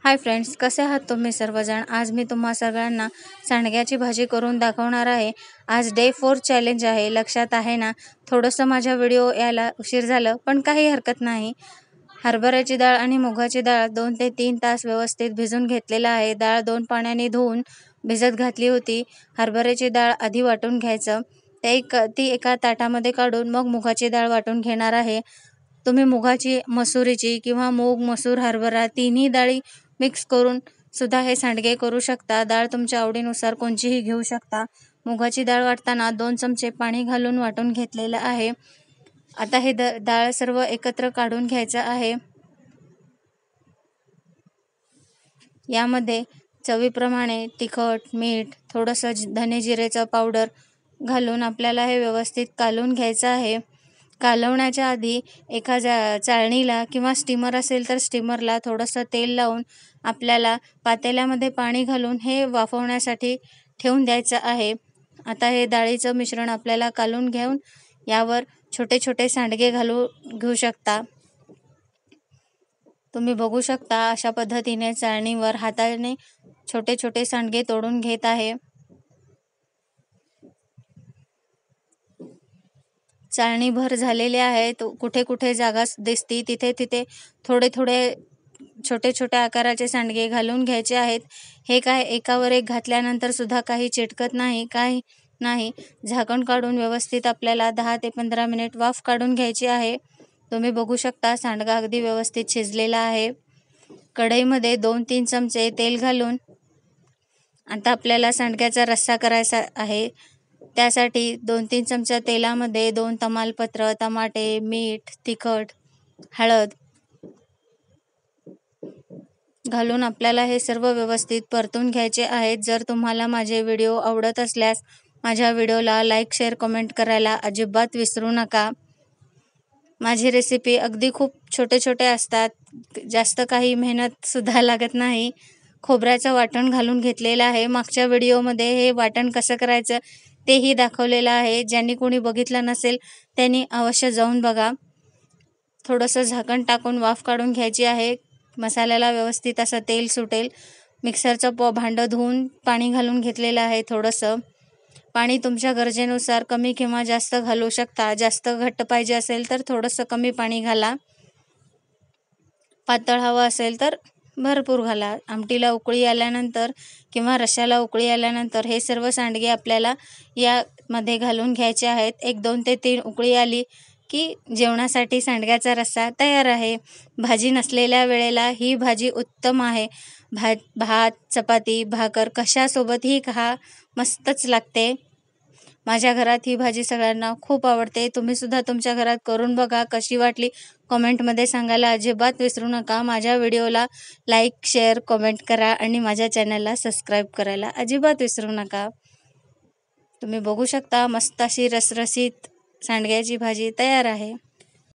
Hi friends, कसे आहात तुम्ही सर्वजण? आज मी तुम्हा सगळ्यांना सांडग्याची भाजी करून दाखवणार आहे. आज डे 4 चॅलेंज आहे, लक्षात आहे ना? थोडंसं माझ्या व्हिडिओ यायला उशीर झालं, पण काही हरकत नाही. हरभऱ्याची डाळ आणि मुगाची डाळ 2 ते 3 तास व्यवस्थित भिजून घेतलेला आहे. डाळ 2 पाण्याने धुवून भिजत घातली होती. हरभऱ्याची डाळ आधी वाटून घ्यायचं. ती एका ताटामध्ये काढून मग मुगाची डाळ वाटून घेणार आहे. तुम्ही मुगाची, मसुरीची किंवा मूग, मसूर, हरभरा तिन्ही डाळी मिक्स करून सुद्धा हे सांडगे करू शकता. डाळ तुमच्या आवडीनुसार कोणतीही घेऊ शकता. मुगाची डाळ वाटताना 2 चमचे पाणी घालून वाटून घेतलेलं आहे. आता हे डाळ सर्व एकत्र काढून घ्यायचं आहे. यामध्ये चवीप्रमाणे तिखट, मीठ, थोडंसं धने जिरेचं पावडर घालून आपल्याला हे व्यवस्थित कालवून घ्यायचं आहे. कालवण्याच्या आधी एका चाळणीला किंवा स्टीमर असेल तर स्टीमरला थोडंसं तेल लावून आपल्याला पातेल्यामध्ये पाणी घालून हे वाफवण्यासाठी ठेवून द्यायचं आहे. आता हे डाळीचं मिश्रण आपल्याला कालवून घेऊन यावर छोटे छोटे सांडगे घेऊ शकता. तुम्ही बघू शकता अशा पद्धतीने चाळणीवर हाताने छोटे छोटे सांडगे तोडून घेत आहे. चाळणीभर झालेले आहेत. कुठे कुठे जागा दिसती तिथे तिथे थोडे थोडे छोटे छोट्या आकाराचे सांडगे घालून घ्यायचे आहेत. हे काय एकावर एक घातल्यानंतर सुद्धा काही चिटकत नाही, काही नाही. झाकण काढून व्यवस्थित आपल्याला 10 ते 15 मिनिट वाफ काढून घ्यायची आहे. तुम्ही बघू शकता सांडगा अगदी व्यवस्थित शिजलेला आहे. कढईमध्ये 2-3 चमचे तेल घालून आता आपल्याला सांडग्याचा रस्सा करायचा आहे. त्यासाठी 2-3 चमचा तेलामध्ये 2 तमालपत्र, टमाटे, मीठ, तिखट, हळद घालून आपल्याला हे सर्व व्यवस्थित परतून घ्यायचे आहेत. जर तुम्हाला माझे व्हिडिओ आवडत असल्यास माझ्या व्हिडिओला लाईक, शेअर, कमेंट करायला अजिबात विसरू नका. माझी रेसिपी अगदी खूप छोटे छोटे असतात, जास्त काही मेहनत सुद्धा लागत नाही. खोबऱ्याचं वाटण घालून घेतलेलं आहे. मागच्या व्हिडिओमध्ये हे वाटण कसं करायचं तेही दाखवलेलं आहे. ज्यांनी कोणी बघितलं नसेल त्यांनी अवश्य जाऊन बघा. थोडंसं झाकण टाकून वाफ काढून घ्यायची आहे. मसाल्याला व्यवस्थित असं तेल सुटेल. मिक्सरचं भांडं धुवून पाणी घालून घेतलेलं आहे. थोडंसं पाणी तुमच्या गरजेनुसार कमी किंवा जास्त घालू शकता. जास्त घट्ट पाहिजे असेल तर थोडंसं कमी पाणी घाला. पातळ हवं असेल तर भरपूर घाला. आमटीला उकळी आल्यानंतर किंवा रश्श्याला उकळी आल्यानंतर हे सर्व सांडगे आपल्याला यामध्ये घालून घ्यायचे आहेत. 1-2 ते 3 उकळी आली की जेवणासाठी सांडग्याचा रस्सा तयार आहे. भाजी नसलेल्या वेळेला ही भाजी उत्तम आहे. भात, चपाती, भाकर कशासोबतही खा, मस्तच लागते. माझ्या घरात ही भाजी सगळ्यांना खूप आवडते. तुम्ही सुद्धा तुमच्या घरात करून बघा. कशी वाटली कमेंटमध्ये सांगायला अजिबात विसरू नका. माझ्या व्हिडिओला लाईक, शेअर, कमेंट करा आणि माझ्या चॅनलला सबस्क्राईब करायला अजिबात विसरू नका. तुम्ही बघू शकता मस्त अशी रसरशीत सांडग्याची भाजी तयार आहे.